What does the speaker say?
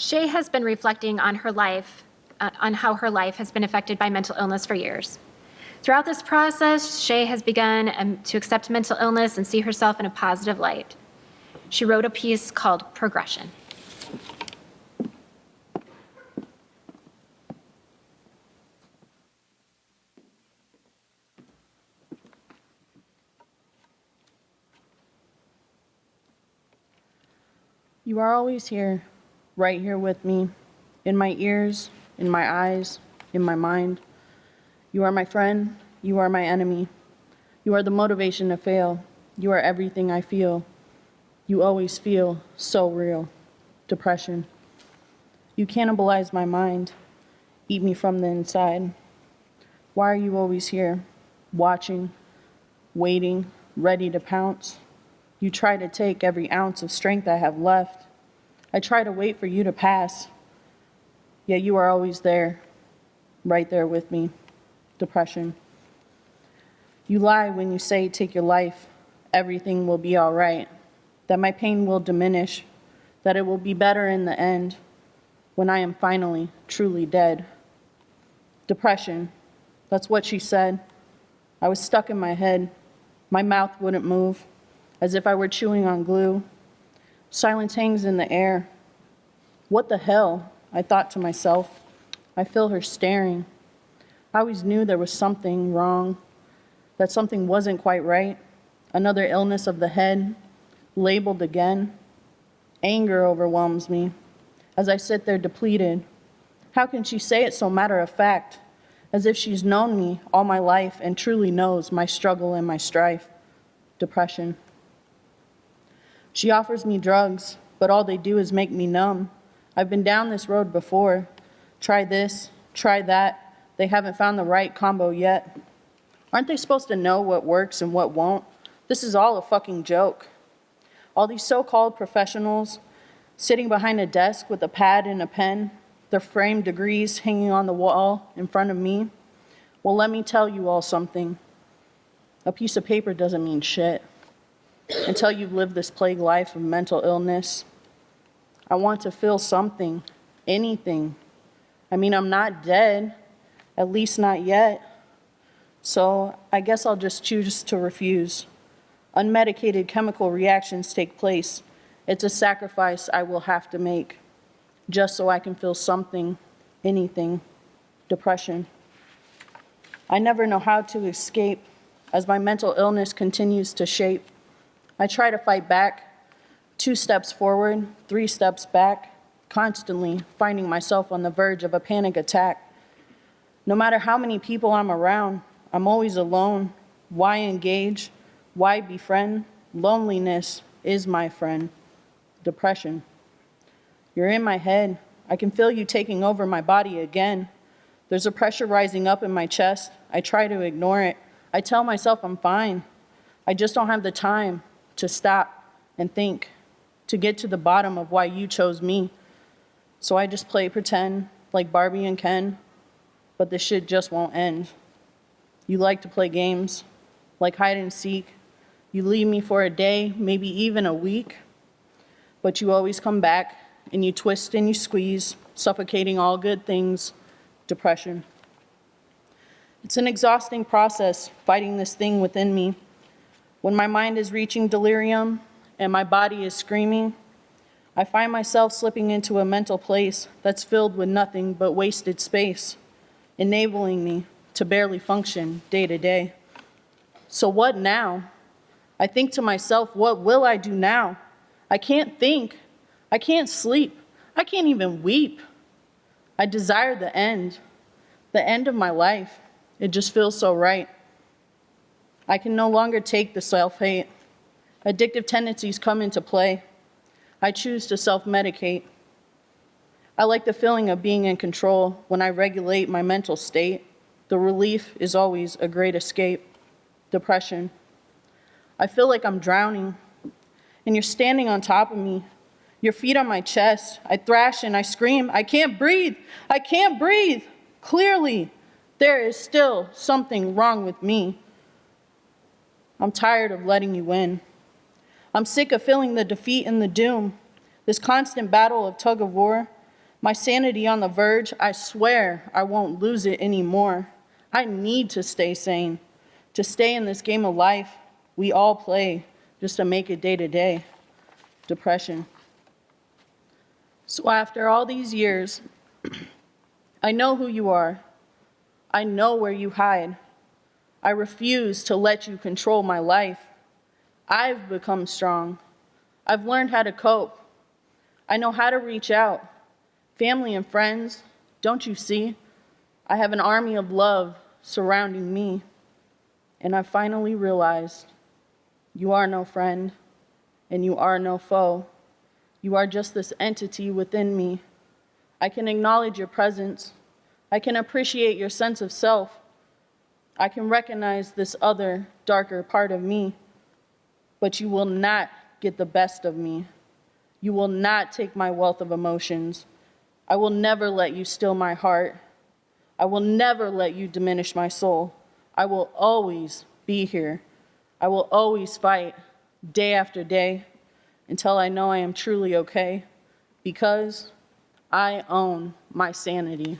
Shea has been reflecting on her life, on how her life has been affected by mental illness for years. Throughout this process, Shea has begun to accept mental illness and see herself in a positive light. She wrote a piece called Progression. You are always here, right here with me, in my ears, in my eyes, in my mind. You are my friend, you are my enemy. You are the motivation to fail. You are everything I feel. You always feel so real. Depression. You cannibalize my mind, eat me from the inside. Why are you always here, watching, waiting, ready to pounce? You try to take every ounce of strength I have left. I try to wait for you to pass, yet you are always there, right there with me. Depression. You lie when you say take your life, everything will be all right, that my pain will diminish, that it will be better in the end, when I am finally, truly dead. Depression. That's what she said. I was stuck in my head. My mouth wouldn't move, as if I were chewing on glue. Silence hangs in the air. What the hell? I thought to myself. I feel her staring. I always knew there was something wrong, that something wasn't quite right. Another illness of the head, labeled again. Anger overwhelms me as I sit there depleted. How can she say it so matter of fact, as if she's known me all my life and truly knows my struggle and my strife? Depression. She offers me drugs, but all they do is make me numb. I've been down this road before. Try this, try that. They haven't found the right combo yet. Aren't they supposed to know what works and what won't? This is all a fucking joke. All these so-called professionals sitting behind a desk with a pad and a pen, their framed degrees hanging on the wall in front of me. Well, let me tell you all something. A piece of paper doesn't mean shit until you've lived this plague life of mental illness. I want to feel something, anything. I mean, I'm not dead, at least not yet. So I guess I'll just choose to refuse. Unmedicated chemical reactions take place. It's a sacrifice I will have to make, just so I can feel something, anything. Depression. I never know how to escape as my mental illness continues to shape. I try to fight back, 2 steps forward, 3 steps back, constantly finding myself on the verge of a panic attack. No matter how many people I'm around, I'm always alone. Why engage? Why befriend? Loneliness is my friend. Depression. You're in my head. I can feel you taking over my body again. There's a pressure rising up in my chest. I try to ignore it. I tell myself I'm fine. I just don't have the time to stop and think, to get to the bottom of why you chose me. So I just play pretend, like Barbie and Ken, but this shit just won't end. You like to play games, like hide and seek. You leave me for a day, maybe even a week, but you always come back, and you twist and you squeeze, suffocating all good things. Depression. It's an exhausting process, fighting this thing within me. When my mind is reaching delirium and my body is screaming, I find myself slipping into a mental place that's filled with nothing but wasted space, enabling me to barely function day to day. So what now? I think to myself, what will I do now? I can't think. I can't sleep. I can't even weep. I desire the end of my life. It just feels so right. I can no longer take the self-hate. Addictive tendencies come into play. I choose to self-medicate. I like the feeling of being in control when I regulate my mental state. The relief is always a great escape. Depression. I feel like I'm drowning, and you're standing on top of me, your feet on my chest. I thrash and I scream, I can't breathe, I can't breathe. Clearly, there is still something wrong with me. I'm tired of letting you win. I'm sick of feeling the defeat and the doom, this constant battle of tug of war. My sanity on the verge, I swear I won't lose it anymore. I need to stay sane, to stay in this game of life we all play just to make it day to day. Depression. So after all these years, I know who you are. I know where you hide. I refuse to let you control my life. I've become strong. I've learned how to cope. I know how to reach out. Family and friends, don't you see? I have an army of love surrounding me. And I finally realized you are no friend and you are no foe. You are just this entity within me. I can acknowledge your presence. I can appreciate your sense of self. I can recognize this other, darker part of me. But you will not get the best of me. You will not take my wealth of emotions. I will never let you steal my heart. I will never let you diminish my soul. I will always be here. I will always fight, day after day, until I know I am truly okay, because I own my sanity.